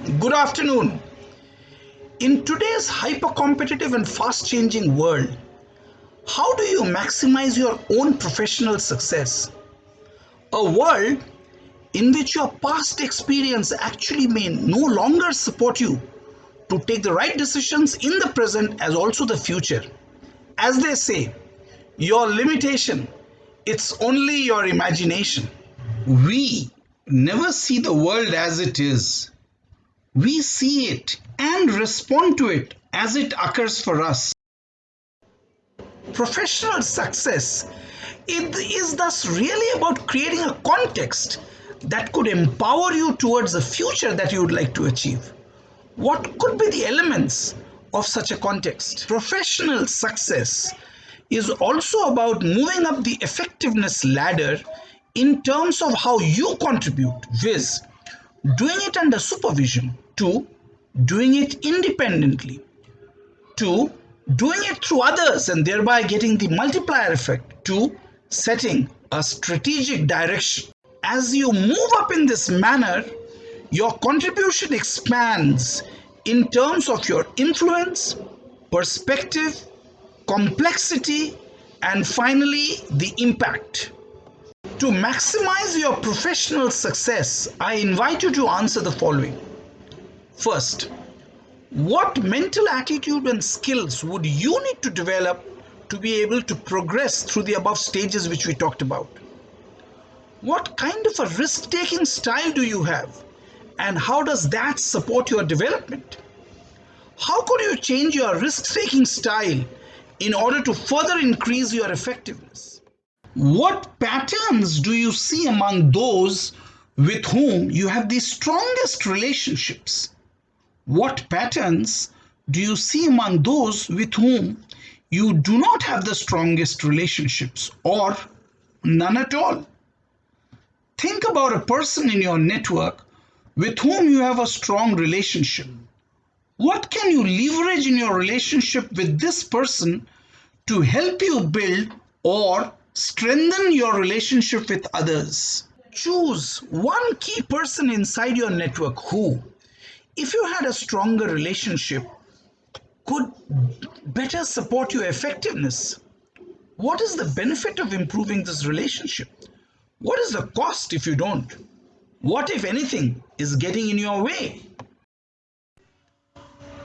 Good afternoon. In today's hyper-competitive and fast-changing world, how do you maximize your own professional success? A world in which your past experience actually may no longer support you to take the right decisions in the present as also the future. As they say, your limitation, it's only your imagination. We never see the world as it is. We see it and respond to it as it occurs for us. Professional success it is thus really about creating a context that could empower you towards the future that you would like to achieve. What could be the elements of such a context? Professional success is also about moving up the effectiveness ladder in terms of how you contribute, viz., doing it under supervision, 2. Doing it independently, 2. Doing it through others and thereby getting the multiplier effect, 2. Setting a strategic direction. As you move up in this manner, your contribution expands in terms of your influence, perspective, complexity, and finally the impact. To maximize your professional success, I invite you to answer the following. First, what mental attitude and skills would you need to develop to be able to progress through the above stages which we talked about? What kind of a risk-taking style do you have, and how does that support your development? How could you change your risk-taking style in order to further increase your effectiveness? What patterns do you see among those with whom you have the strongest relationships? What patterns do you see among those with whom you do not have the strongest relationships or none at all? Think about a person in your network with whom you have a strong relationship. What can you leverage in your relationship with this person to help you build or strengthen your relationship with others? Choose one key person inside your network who, if you had a stronger relationship, could better support your effectiveness. What is the benefit of improving this relationship? What is the cost if you don't? What, if anything, is getting in your way?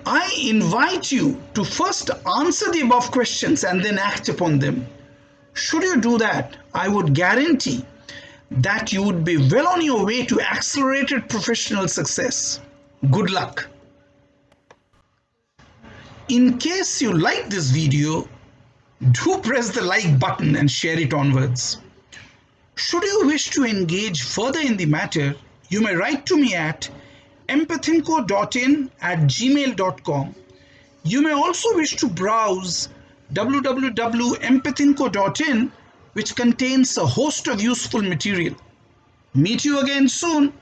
I invite you to first answer the above questions and then act upon them. Should you do that, I would guarantee that you would be well on your way to accelerated professional success. Good luck. In case you like this video, do press the like button and share it onwards. Should you wish to engage further in the matter, you may write to me at empathinco.in@gmail.com. You may also wish to browse www.empathinco.in, which contains a host of useful material. Meet you again soon.